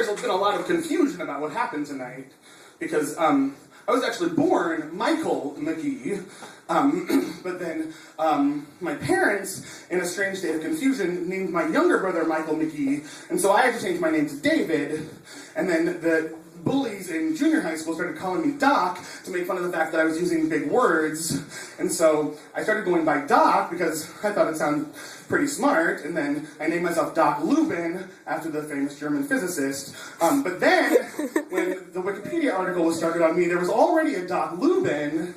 there's been a lot of confusion about what happened tonight, because I was actually born Michael McGee, but then my parents, in a strange state of confusion, named my younger brother Michael McGee, and so I had to change my name to David, and then the bullies in junior high school started calling me Doc to make fun of the fact that I was using big words, and so I started going by Doc because I thought it sounded pretty smart, and then I named myself Doc Luben after the famous German physicist. But then, when the Wikipedia article was started on me, there was already a Doc Luben,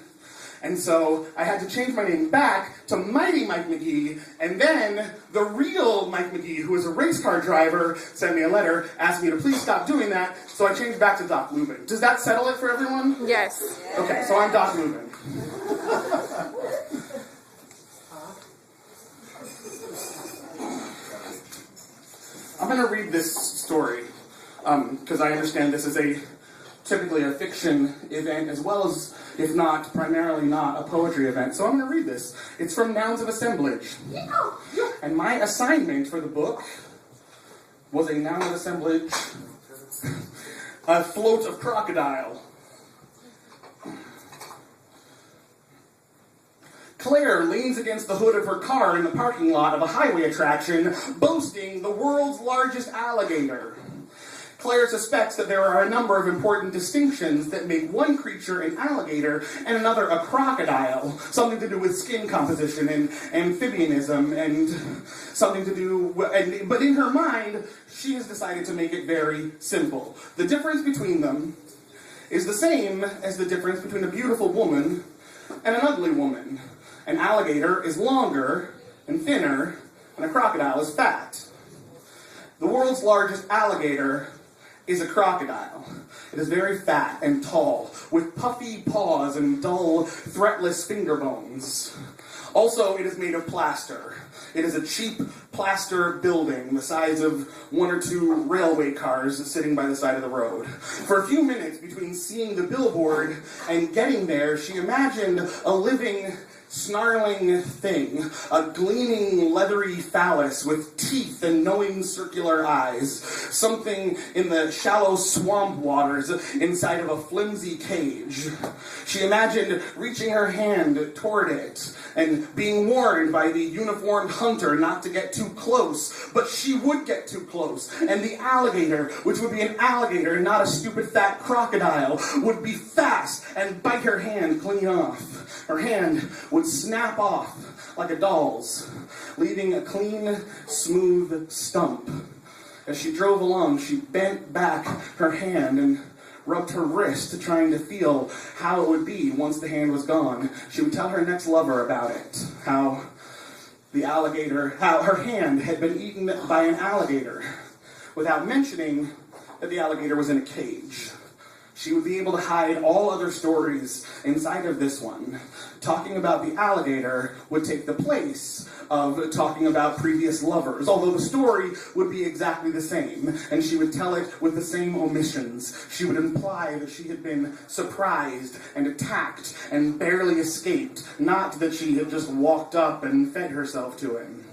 and so I had to change my name back to Mighty Mike McGee, and then the real Mike McGee, who was a race car driver, sent me a letter, asked me to please stop doing that, so I changed back to Doc Luben. Does that settle it for everyone? Yes. Okay, so I'm Doc Luben. I'm going to read this story, because I understand this is typically a fiction event, as well as, if not, primarily not, a poetry event. So I'm going to read this. It's from Nouns of Assemblage. And my assignment for the book was a noun of assemblage, a float of crocodile. Claire leans against the hood of her car in the parking lot of a highway attraction, boasting the world's largest alligator. Claire suspects that there are a number of important distinctions that make one creature an alligator and another a crocodile, something to do with skin composition and amphibianism and something to do with, but in her mind, she has decided to make it very simple. The difference between them is the same as the difference between a beautiful woman and an ugly woman. An alligator is longer and thinner, and a crocodile is fat. The world's largest alligator is a crocodile. It is very fat and tall, with puffy paws and dull, threatless finger bones. Also, it is made of plaster. It is a cheap plaster building the size of one or two railway cars sitting by the side of the road. For a few minutes between seeing the billboard and getting there, she imagined a living, snarling thing, a gleaming, leathery phallus with teeth and knowing circular eyes, something in the shallow swamp waters inside of a flimsy cage. She imagined reaching her hand toward it and being warned by the uniformed hunter not to get too close, but she would get too close, and the alligator, which would be an alligator, not a stupid fat crocodile, would be fast and bite her hand clean off. Her hand would snap off like a doll's, leaving a clean, smooth stump. As she drove along, she bent back her hand and rubbed her wrist, trying to feel how it would be once the hand was gone. She would tell her next lover about it, how her hand had been eaten by an alligator, without mentioning that the alligator was in a cage. She would be able to hide all other stories inside of this one. Talking about the alligator would take the place of talking about previous lovers, although the story would be exactly the same, and she would tell it with the same omissions. She would imply that she had been surprised and attacked and barely escaped, not that she had just walked up and fed herself to him.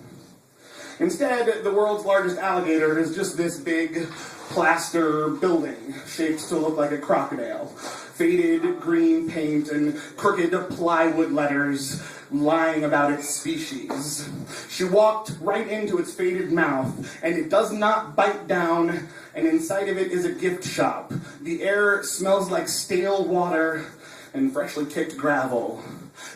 Instead, the world's largest alligator is just this big plaster building shaped to look like a crocodile. Faded green paint and crooked plywood letters lying about its species. She walked right into its faded mouth, and it does not bite down, and inside of it is a gift shop. The air smells like stale water and freshly kicked gravel.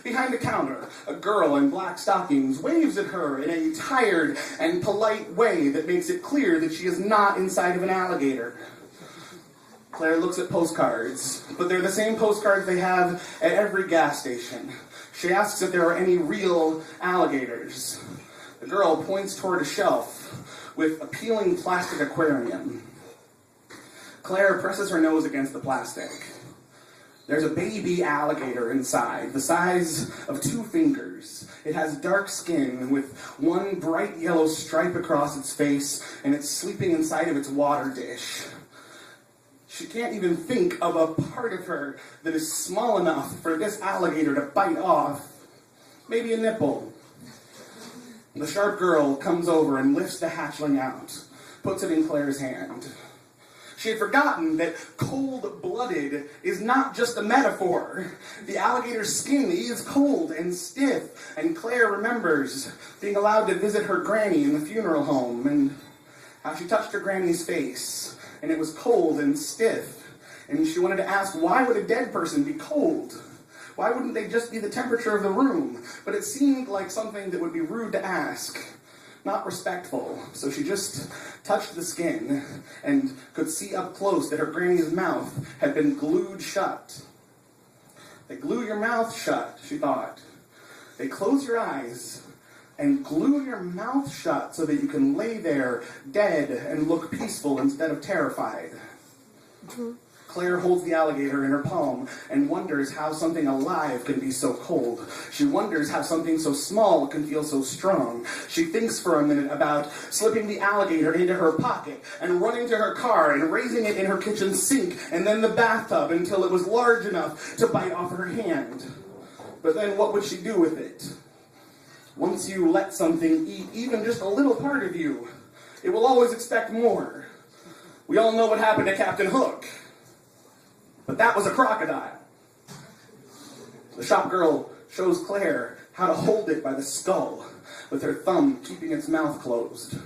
Behind the counter, a girl in black stockings waves at her in a tired and polite way that makes it clear that she is not inside of an alligator. Claire looks at postcards, but they're the same postcards they have at every gas station. She asks if there are any real alligators. The girl points toward a shelf with a peeling plastic aquarium. Claire presses her nose against the plastic. There's a baby alligator inside, the size of 2 fingers. It has dark skin with one bright yellow stripe across its face, and it's sleeping inside of its water dish. She can't even think of a part of her that is small enough for this alligator to bite off. Maybe a nipple. The sharp girl comes over and lifts the hatchling out, puts it in Claire's hand. She had forgotten that cold-blooded is not just a metaphor. The alligator's skin is cold and stiff, and Claire remembers being allowed to visit her granny in the funeral home, and how she touched her granny's face, and it was cold and stiff, and she wanted to ask, why would a dead person be cold? Why wouldn't they just be the temperature of the room? But it seemed like something that would be rude to ask, not respectful. So she just touched the skin and could see up close that her granny's mouth had been glued shut. They glue your mouth shut, she thought. They close your eyes and glue your mouth shut so that you can lay there dead and look peaceful instead of terrified. Claire holds the alligator in her palm and wonders how something alive can be so cold. She wonders how something so small can feel so strong. She thinks for a minute about slipping the alligator into her pocket and running to her car and raising it in her kitchen sink and then the bathtub until it was large enough to bite off her hand. But then what would she do with it? Once you let something eat even just a little part of you, it will always expect more. We all know what happened to Captain Hook. But that was a crocodile. The shop girl shows Claire how to hold it by the skull, with her thumb keeping its mouth closed.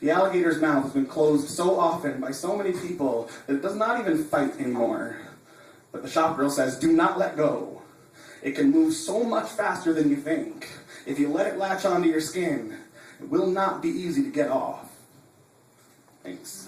The alligator's mouth has been closed so often by so many people that it does not even fight anymore. But the shop girl says, do not let go. It can move so much faster than you think. If you let it latch onto your skin, it will not be easy to get off. Thanks.